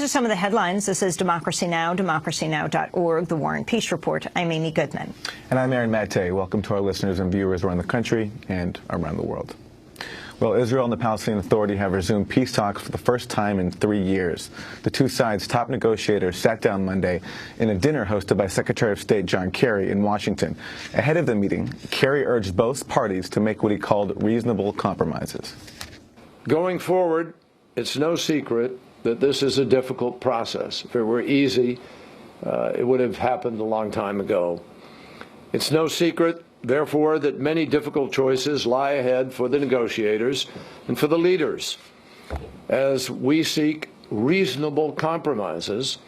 Those are some of the headlines. This is Democracy Now!, democracynow.org, The War and Peace Report. I'm Amy Goodman. And I'm Aaron Maté. Welcome to our listeners and viewers around the country and around the world. Well, Israel and the Palestinian Authority have resumed peace talks for the first time in 3 years. The two sides' top negotiators sat down Monday in a dinner hosted by Secretary of State John Kerry in Washington. Ahead of the meeting, Kerry urged both parties to make what he called reasonable compromises. Going forward, it's no secret that this is a difficult process. If it were easy, it would have happened a long time ago. It's no secret, therefore, that many difficult choices lie ahead for the negotiators and for the leaders as we seek reasonable compromises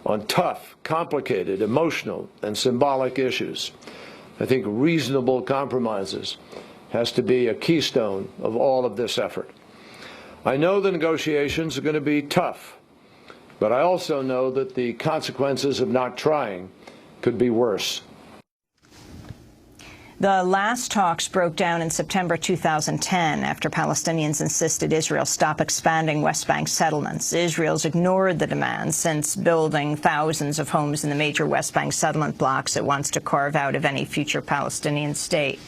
on tough, complicated, emotional, and symbolic issues. I think reasonable compromises has to be a keystone of all of this effort. I know the negotiations are going to be tough, but I also know that the consequences of not trying could be worse. The last talks broke down in September 2010 after Palestinians insisted Israel stop expanding West Bank settlements. Israel's ignored the demands since building thousands of homes in the major West Bank settlement blocks it wants to carve out of any future Palestinian state.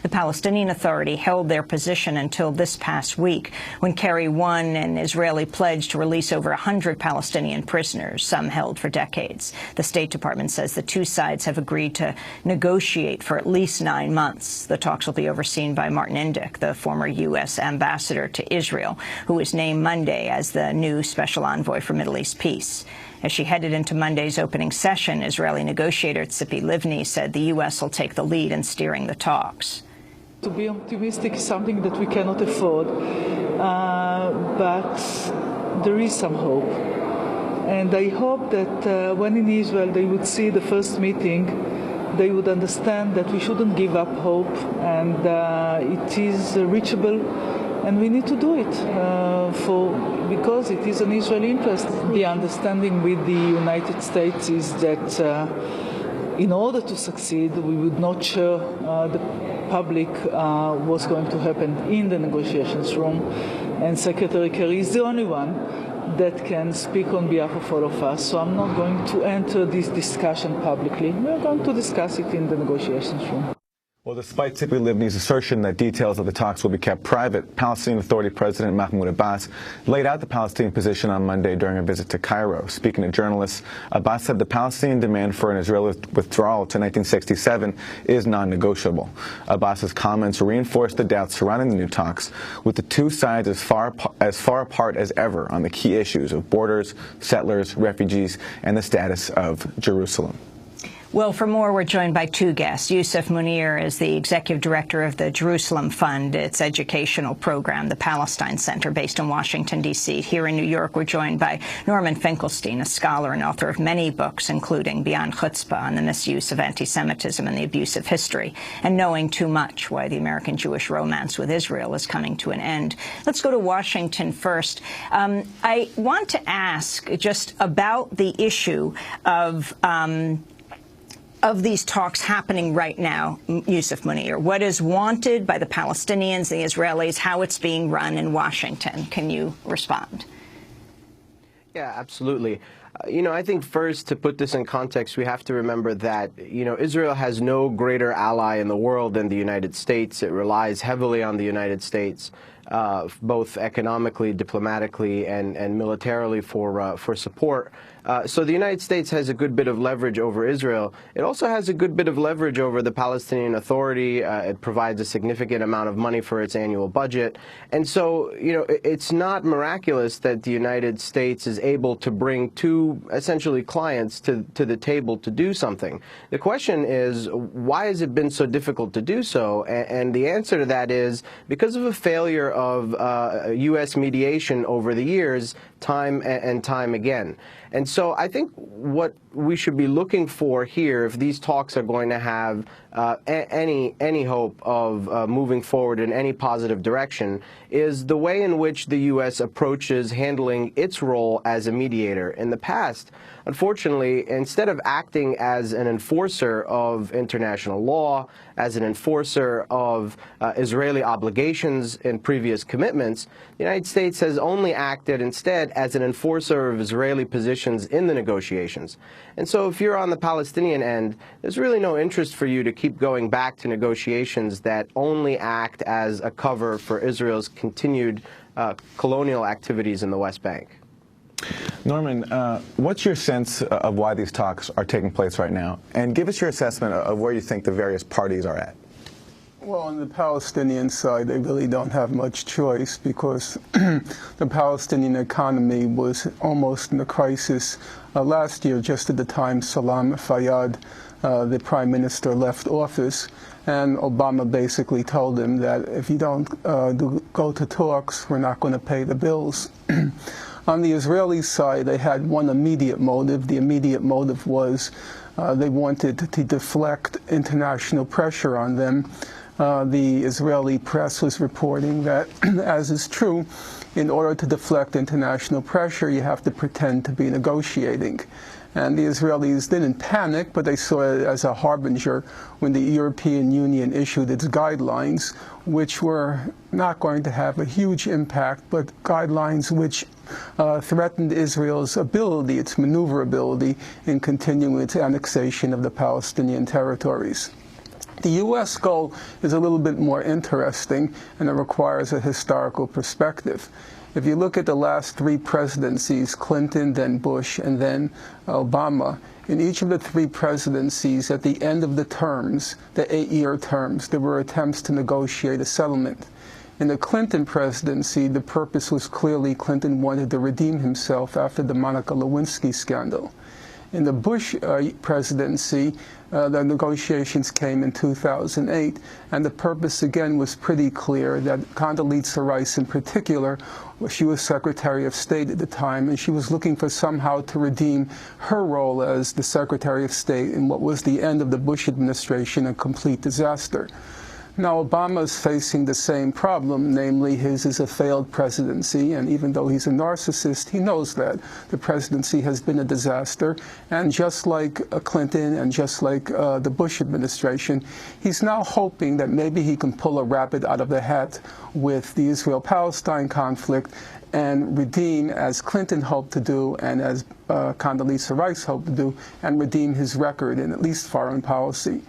The Palestinian Authority held their position until this past week when Kerry won an Israeli pledge to release over 100 Palestinian prisoners, some held for decades. The State Department says the two sides have agreed to negotiate for at least 9 months. The talks will be overseen by Martin Indyk, the former U.S. ambassador to Israel, who was named Monday as the new special envoy for Middle East peace. As she headed into Monday's opening session, Israeli negotiator Tzipi Livni said the U.S. will take the lead in steering the talks. To be optimistic is something that we cannot afford, but there is some hope. And I hope that when in Israel they would see the first meeting, they would understand that we shouldn't give up hope, and it is reachable, and we need to do it because it is an Israeli interest. The understanding with the United States is that in order to succeed, we would not share the public what's going to happen in the negotiations room, and Secretary Kerry is the only one that can speak on behalf of all of us. So I'm not going to enter this discussion publicly. We're going to discuss it in the negotiations room. Well, despite Tzipi Livni's assertion that details of the talks will be kept private, Palestinian Authority President Mahmoud Abbas laid out the Palestinian position on Monday during a visit to Cairo. Speaking to journalists, Abbas said the Palestinian demand for an Israeli withdrawal to 1967 is non-negotiable. Abbas's comments reinforced the doubts surrounding the new talks, with the two sides as far apart as ever on the key issues of borders, settlers, refugees, and the status of Jerusalem. Well, for more, we're joined by two guests. Yousef Moner is the executive director of the Jerusalem Fund, its educational program, the Palestine Center, based in Washington, D.C. Here in New York, we're joined by Norman Finkelstein, a scholar and author of many books, including Beyond Chutzpah on the misuse of anti-Semitism and the abuse of history, and Knowing Too Much, Why the American-Jewish Romance with Israel is Coming to an End. Let's go to Washington first. I want to ask just about the issue of these talks happening right now, Yousef Moner. What is wanted by the Palestinians, the Israelis, how it's being run in Washington? Can you respond? Yeah, absolutely. I think first, to put this in context, we have to remember that, Israel has no greater ally in the world than the United States. It relies heavily on the United States, both economically, diplomatically, and militarily for support. So the United States has a good bit of leverage over Israel. It also has a good bit of leverage over the Palestinian Authority. It provides a significant amount of money for its annual budget. And so, it's not miraculous that the United States is able to bring two, essentially, clients to the table to do something. The question is, why has it been so difficult to do so? And the answer to that is because of a failure of U.S. mediation over the years, time and time again. And so I think what we should be looking for here, if these talks are going to have any hope of moving forward in any positive direction, is the way in which the U.S. approaches handling its role as a mediator. In the past, unfortunately, instead of acting as an enforcer of international law, as an enforcer of Israeli obligations and previous commitments, the United States has only acted instead as an enforcer of Israeli positions in the negotiations. And so if you're on the Palestinian end, there's really no interest for you to keep going back to negotiations that only act as a cover for Israel's continued colonial activities in the West Bank. Norman, what's your sense of why these talks are taking place right now? And give us your assessment of where you think the various parties are at. Well, on the Palestinian side, they really don't have much choice because the Palestinian economy was almost in a crisis last year, just at the time Salam Fayyad, the prime minister, left office. And Obama basically told him that if you don't go to talks, we're not going to pay the bills. On the Israeli side, they had one immediate motive. The immediate motive was they wanted to deflect international pressure on them. The Israeli press was reporting that, as is true, in order to deflect international pressure, you have to pretend to be negotiating. And the Israelis didn't panic, but they saw it as a harbinger when the European Union issued its guidelines, which were not going to have a huge impact, but guidelines which threatened Israel's ability, its maneuverability, in continuing its annexation of the Palestinian territories. The U.S. goal is a little bit more interesting, and it requires a historical perspective. If you look at the last three presidencies, Clinton, then Bush, and then Obama, in each of the three presidencies, at the end of the terms, the 8-year terms, there were attempts to negotiate a settlement. In the Clinton presidency, the purpose was clearly Clinton wanted to redeem himself after the Monica Lewinsky scandal. In the Bush presidency, the negotiations came in 2008, and the purpose again was pretty clear that Condoleezza Rice in particular, she was Secretary of State at the time, and she was looking for somehow to redeem her role as the Secretary of State in what was the end of the Bush administration, a complete disaster. Now, Obama is facing the same problem, namely his is a failed presidency, and even though he's a narcissist, he knows that the presidency has been a disaster. And just like Clinton and just like the Bush administration, he's now hoping that maybe he can pull a rabbit out of the hat with the Israel-Palestine conflict and redeem, as Clinton hoped to do and as Condoleezza Rice hoped to do, and redeem his record in at least foreign policy.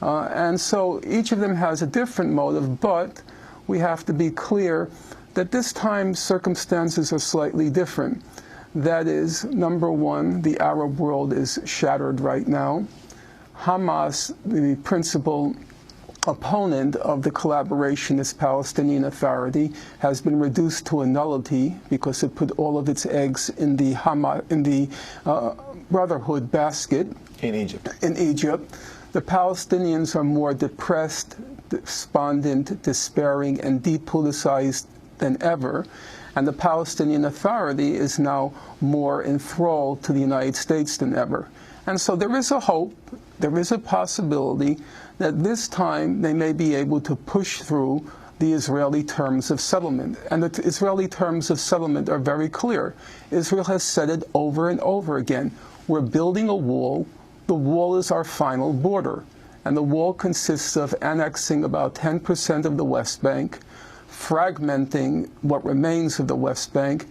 And so each of them has a different motive, but we have to be clear that this time circumstances are slightly different. That is, number one, the Arab world is shattered right now. Hamas, the principal opponent of the collaborationist Palestinian Authority, has been reduced to a nullity because it put all of its eggs in the Brotherhood basket In Egypt. The Palestinians are more depressed, despondent, despairing, and depoliticized than ever. And the Palestinian Authority is now more enthralled to the United States than ever. And so there is a hope, there is a possibility that this time they may be able to push through the Israeli terms of settlement. And the Israeli terms of settlement are very clear. Israel has said it over and over again. We're building a wall. The wall is our final border, and the wall consists of annexing about 10% of the West Bank, fragmenting what remains of the West Bank,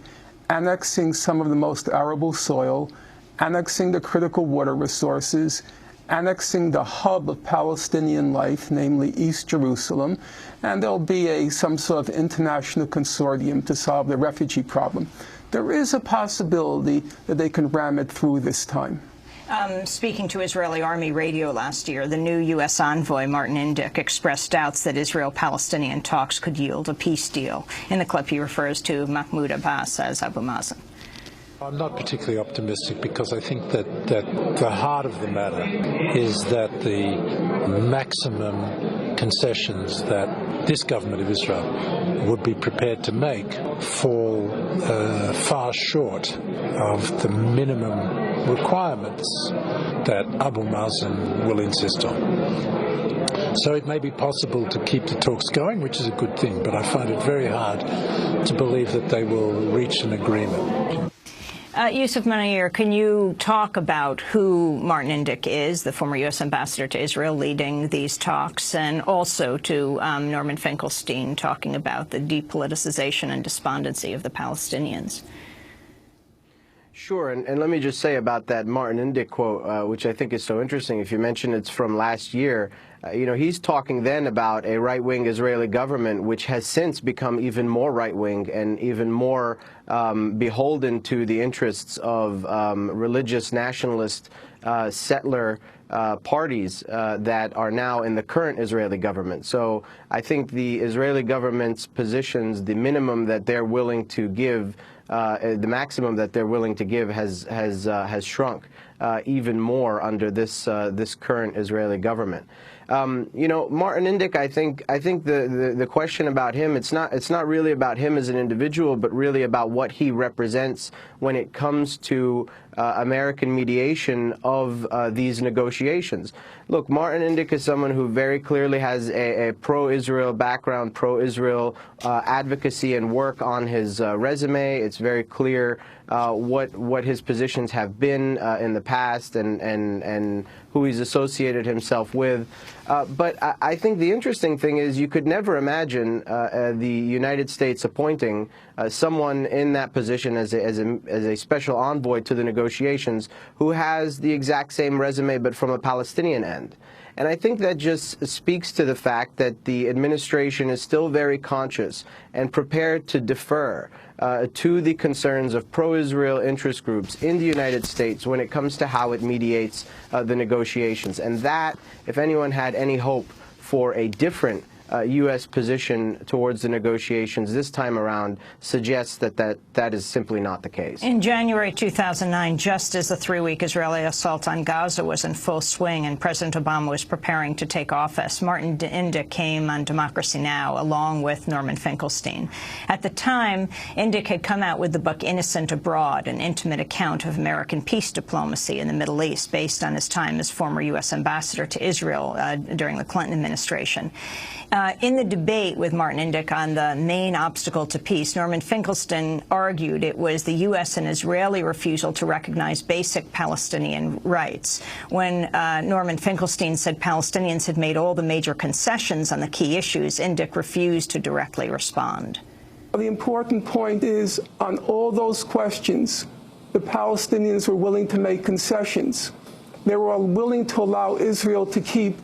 annexing some of the most arable soil, annexing the critical water resources, annexing the hub of Palestinian life, namely East Jerusalem, and there'll be some sort of international consortium to solve the refugee problem. There is a possibility that they can ram it through this time. Speaking to Israeli Army radio last year, the new U.S. envoy, Martin Indyk, expressed doubts that Israel-Palestinian talks could yield a peace deal. In the clip, he refers to Mahmoud Abbas as Abu Mazen. I'm not particularly optimistic because I think that the heart of the matter is that the maximum concessions that this government of Israel would be prepared to make fall far short of the minimum requirements that Abu Mazen will insist on. So it may be possible to keep the talks going, which is a good thing, but I find it very hard to believe that they will reach an agreement. Yousef Moner, can you talk about who Martin Indyk is, the former U.S. ambassador to Israel leading these talks, and also to Norman Finkelstein talking about the depoliticization and despondency of the Palestinians? Sure, and let me just say about that Martin Indyk quote, which I think is so interesting. If you mention it's from last year, you know, he's talking then about a right-wing Israeli government which has since become even more right-wing and even more beholden to the interests of religious nationalist settler parties that are now in the current Israeli government. So I think the Israeli government's positions, the minimum that they're willing to give, the maximum that they're willing to give has shrunk even more under this this current Israeli government. You know, Martin Indyk, I think the question about him, it's not really about him as an individual, but really about what he represents when it comes to American mediation of these negotiations. Look, Martin Indyk is someone who very clearly has a pro-Israel background, pro-Israel advocacy and work on his resume. It's very clear what his positions have been in the past and who he's associated himself with. But I think the interesting thing is you could never imagine the United States appointing someone in that position as a special envoy to the negotiations who has the exact same resume but from a Palestinian end. And I think that just speaks to the fact that the administration is still very conscious and prepared to defer to the concerns of pro-Israel interest groups in the United States when it comes to how it mediates the negotiations. And that, if anyone had any hope for a different U.S. position towards the negotiations this time around, suggests that is simply not the case. In January 2009, just as the three-week Israeli assault on Gaza was in full swing and President Obama was preparing to take office, Martin Indyk came on Democracy Now! Along with Norman Finkelstein. At the time, Indyk had come out with the book Innocent Abroad, an intimate account of American peace diplomacy in the Middle East, based on his time as former U.S. ambassador to Israel during the Clinton administration. In the debate with Martin Indyk on the main obstacle to peace, Norman Finkelstein argued it was the U.S. and Israeli refusal to recognize basic Palestinian rights. When Norman Finkelstein said Palestinians had made all the major concessions on the key issues, Indyk refused to directly respond. The important point is, on all those questions, the Palestinians were willing to make concessions. They were willing to allow Israel to keep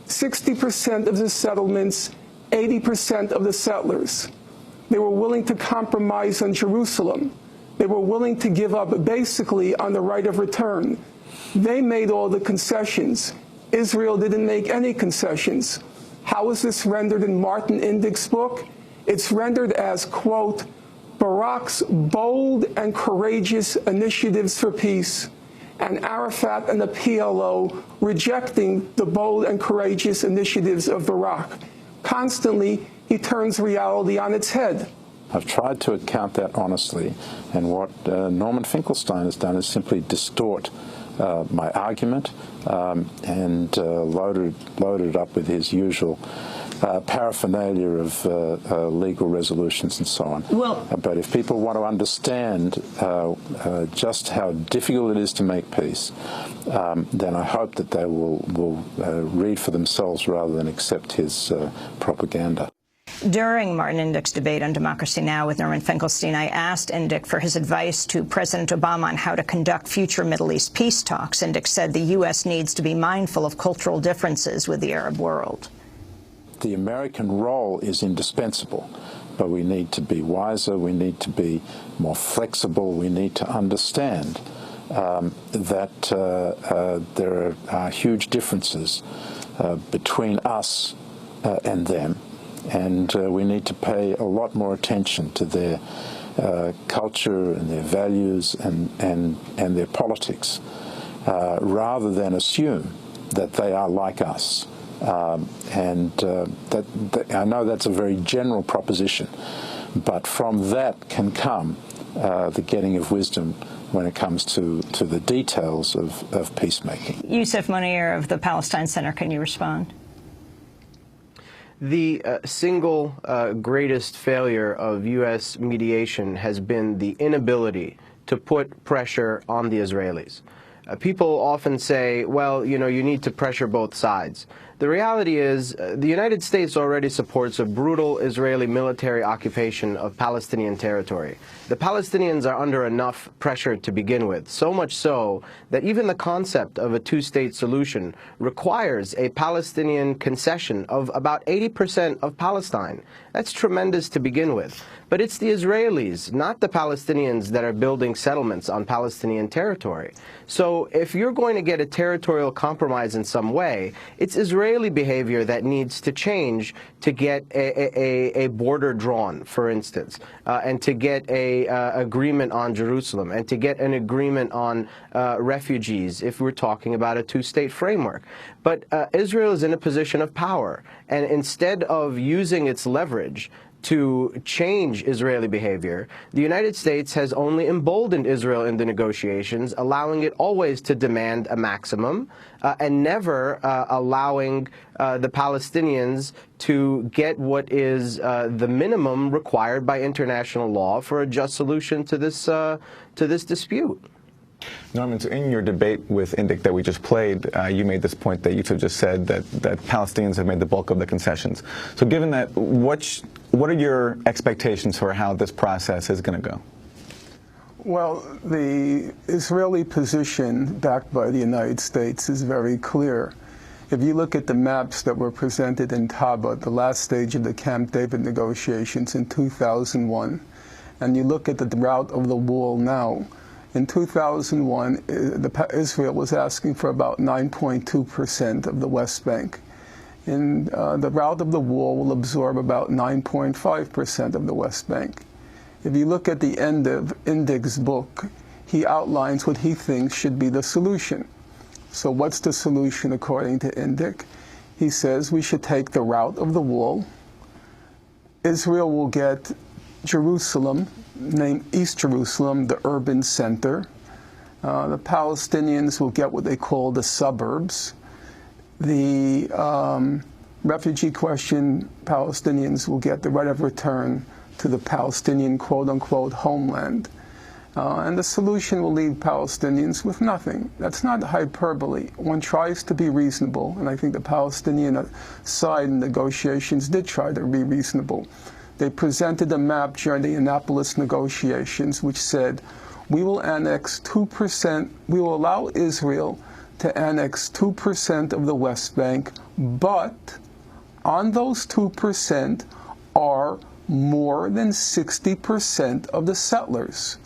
60% of the settlements, 80% of the settlers. They were willing to compromise on Jerusalem. They were willing to give up basically on the right of return. They made all the concessions. Israel didn't make any concessions. How is this rendered in Martin Indyk's book? It's rendered as, quote, Barak's bold and courageous initiatives for peace, and Arafat and the PLO rejecting the bold and courageous initiatives of Barak. Constantly, he turns reality on its head. I've tried to account that honestly, and what Norman Finkelstein has done is simply distort my argument and loaded it up with his usual paraphernalia of legal resolutions and so on. Well, but if people want to understand just how difficult it is to make peace, then I hope that they will read for themselves rather than accept his propaganda. During Martin Indyk's debate on Democracy Now! With Norman Finkelstein, I asked Indyk for his advice to President Obama on how to conduct future Middle East peace talks. Indyk said the U.S. needs to be mindful of cultural differences with the Arab world. The American role is indispensable, but we need to be wiser, we need to be more flexible, we need to understand that there are huge differences between us and them, and we need to pay a lot more attention to their culture and their values and their politics, rather than assume that they are like us. I know that's a very general proposition, but from that can come the getting of wisdom when it comes to the details of peacemaking. Yousef Moner of the Palestine Center, can you respond? The single greatest failure of U.S. mediation has been the inability to put pressure on the Israelis. People often say, well, you know, you need to pressure both sides. The reality is the United States already supports a brutal Israeli military occupation of Palestinian territory. The Palestinians are under enough pressure to begin with, so much so that even the concept of a two-state solution requires a Palestinian concession of about 80% of Palestine. That's tremendous to begin with. But it's the Israelis, not the Palestinians, that are building settlements on Palestinian territory. So if you're going to get a territorial compromise in some way, it's Israeli behavior that needs to change to get a border drawn, for instance, and to get a agreement on Jerusalem, and to get an agreement on refugees, if we're talking about a two-state framework. But Israel is in a position of power, and instead of using its leverage to change Israeli behavior, the United States has only emboldened Israel in the negotiations, allowing it always to demand a maximum and never allowing the Palestinians to get what is the minimum required by international law for a just solution to this dispute. Norman, so in your debate with Indyk that we just played, you made this point that Yousef just said, that Palestinians have made the bulk of the concessions. So given that, what are your expectations for how this process is going to go? Well, the Israeli position, backed by the United States, is very clear. If you look at the maps that were presented in Taba, the last stage of the Camp David negotiations in 2001, and you look at the route of the wall now, in 2001, Israel was asking for about 9.2% of the West Bank. And the route of the wall will absorb about 9.5% of the West Bank. If you look at the end of Indyk's book, he outlines what he thinks should be the solution. So what's the solution according to Indyk? He says we should take the route of the wall. Israel will get Jerusalem, named East Jerusalem, the urban center. The Palestinians will get what they call the suburbs. The refugee question, Palestinians will get the right of return to the Palestinian quote-unquote homeland. And the solution will leave Palestinians with nothing. That's not hyperbole. One tries to be reasonable, and I think the Palestinian side in negotiations did try to be reasonable. They presented a map during the Annapolis negotiations which said, we will annex 2%, we will allow Israel to annex 2% of the West Bank, but on those 2% are more than 60% of the settlers.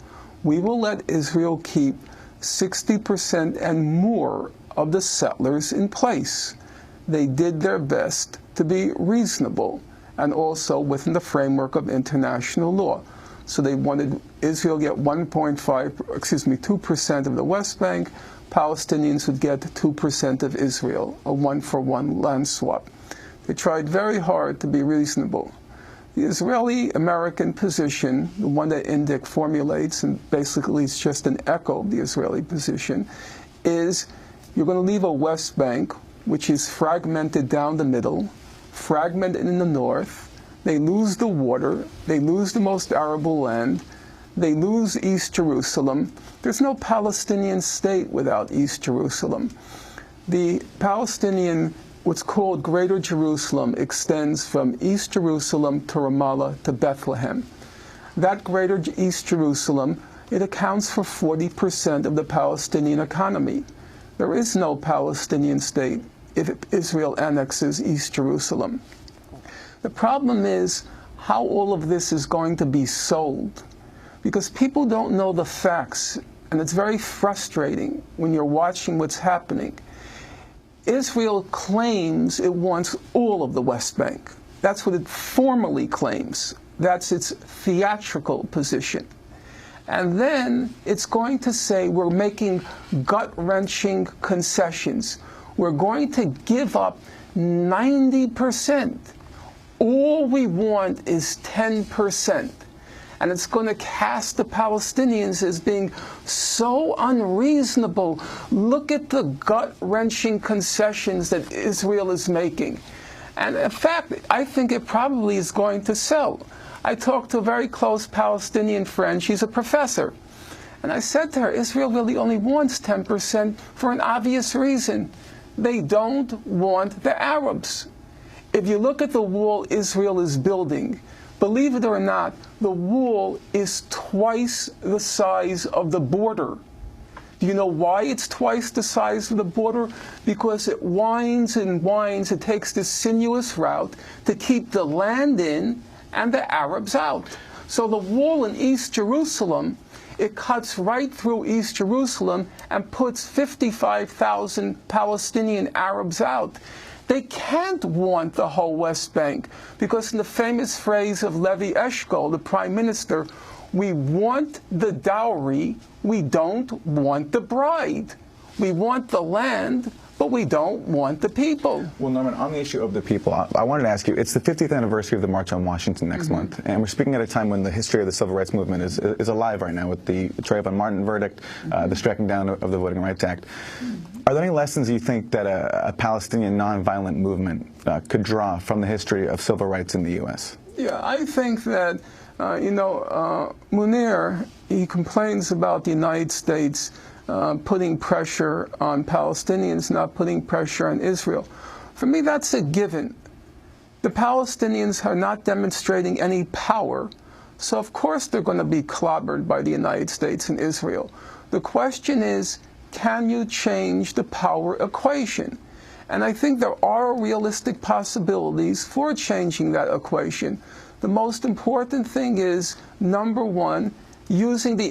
We will let Israel keep 60% and more of the settlers in place. They did their best to be reasonable and also within the framework of international law. So they wanted Israel to get 2% of the West Bank, Palestinians would get 2% of Israel, a one-for-one land swap. They tried very hard to be reasonable. The Israeli-American position, the one that Indyk formulates, and basically it's just an echo of the Israeli position, is you're going to leave a West Bank which is fragmented down the middle, fragmented in the north. They lose the water, they lose the most arable land, they lose East Jerusalem. There's no Palestinian state without East Jerusalem. The Palestinian, what's called Greater Jerusalem, extends from East Jerusalem to Ramallah to Bethlehem. That Greater East Jerusalem, it accounts for 40% of the Palestinian economy. There is no Palestinian state if Israel annexes East Jerusalem. The problem is how all of this is going to be sold, because people don't know the facts, and it's very frustrating when you're watching what's happening. Israel claims it wants all of the West Bank. That's what it formally claims. That's its theatrical position. And then it's going to say we're making gut-wrenching concessions. We're going to give up 90%. All we want is 10%. And it's going to cast the Palestinians as being so unreasonable. Look at the gut-wrenching concessions that Israel is making. And in fact, I think it probably is going to sell. I talked to a very close Palestinian friend. She's a professor. And I said to her, Israel really only wants 10% for an obvious reason. They don't want the Arabs. If you look at the wall Israel is building, believe it or not, the wall is twice the size of the border. Do you know why it's twice the size of the border? Because it winds and winds. It takes this sinuous route to keep the land in and the Arabs out. So the wall in East Jerusalem, it cuts right through East Jerusalem and puts 55,000 Palestinian Arabs out. They can't want the whole West Bank because in the famous phrase of Levi Eshkol, the prime minister, we want the dowry, we don't want the bride. We want the land, but we don't want the people. Well, Norman, on the issue of the people, I wanted to ask you, it's the 50th anniversary of the March on Washington next month, and we're speaking at a time when the history of the civil rights movement is alive right now with the Trayvon Martin verdict, the striking down of the Voting Rights Act. Are there any lessons you think that a Palestinian nonviolent movement could draw from the history of civil rights in the U.S.? Yeah, I think that, Moner, he complains about the United States putting pressure on Palestinians, not putting pressure on Israel. For me, that's a given. The Palestinians are not demonstrating any power, so of course they're going to be clobbered by the United States and Israel. The question is, can you change the power equation? And I think there are realistic possibilities for changing that equation. The most important thing is, number one, using the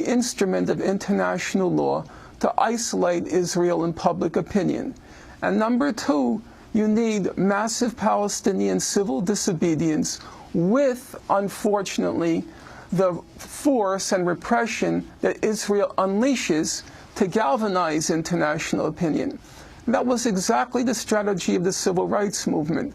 instrument of international law to isolate Israel in public opinion. And number two, you need massive Palestinian civil disobedience with, unfortunately, the force and repression that Israel unleashes to galvanize international opinion. That was exactly the strategy of the civil rights movement.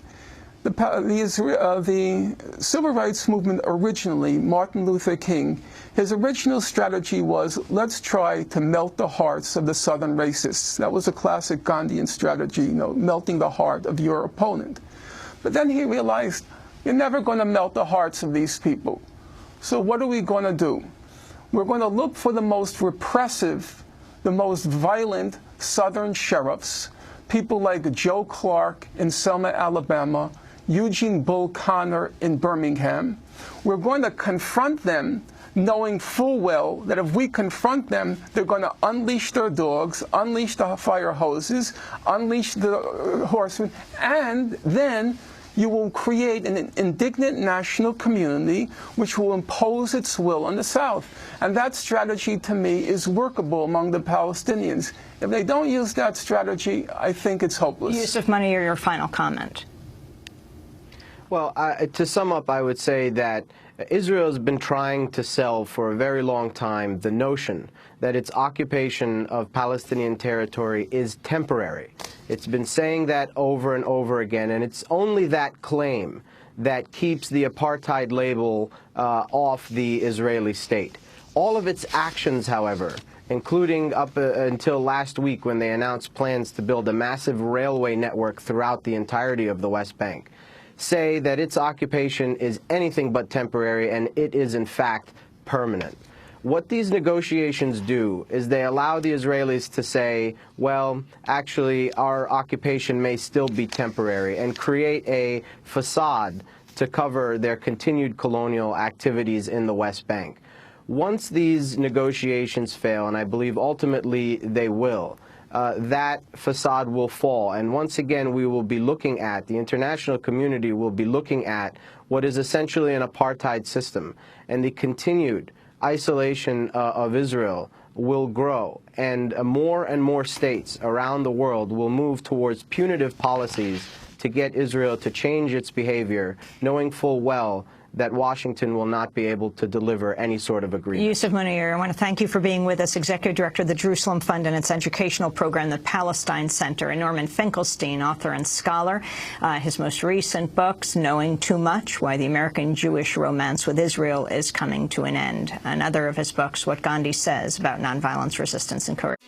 The civil rights movement originally, Martin Luther King, his original strategy was, let's try to melt the hearts of the Southern racists. That was a classic Gandhian strategy, melting the heart of your opponent. But then he realized, you're never going to melt the hearts of these people. So what are we going to do? We're going to look for the most repressive, the most violent Southern sheriffs, people like Joe Clark in Selma, Alabama, Eugene Bull Connor in Birmingham. We're going to confront them knowing full well that if we confront them, they're going to unleash their dogs, unleash the fire hoses, unleash the horsemen, and then you will create an indignant national community which will impose its will on the South. And that strategy, to me, is workable among the Palestinians. If they don't use that strategy, I think it's hopeless. Yousef Moner, your final comment. Well, to sum up, I would say that Israel has been trying to sell for a very long time the notion that its occupation of Palestinian territory is temporary. It's been saying that over and over again, and it's only that claim that keeps the apartheid label off the Israeli state. All of its actions, however, including up until last week when they announced plans to build a massive railway network throughout the entirety of the West Bank, say that its occupation is anything but temporary, and it is in fact permanent. What these negotiations do is they allow the Israelis to say, well, actually, our occupation may still be temporary, and create a facade to cover their continued colonial activities in the West Bank. Once these negotiations fail, and I believe ultimately they will, that facade will fall. And once again, we will be looking at, the international community will be looking at what is essentially an apartheid system. And the continued isolation of Israel will grow. And more states around the world will move towards punitive policies to get Israel to change its behavior, knowing full well that Washington will not be able to deliver any sort of agreement. Yousef Moner, I want to thank you for being with us, Executive Director of the Jerusalem Fund and its educational program, the Palestine Center, and Norman Finkelstein, author and scholar. His most recent books, Knowing Too Much, Why the American-Jewish Romance with Israel is Coming to an End. Another of his books, What Gandhi Says About Nonviolence, Resistance, and Courage.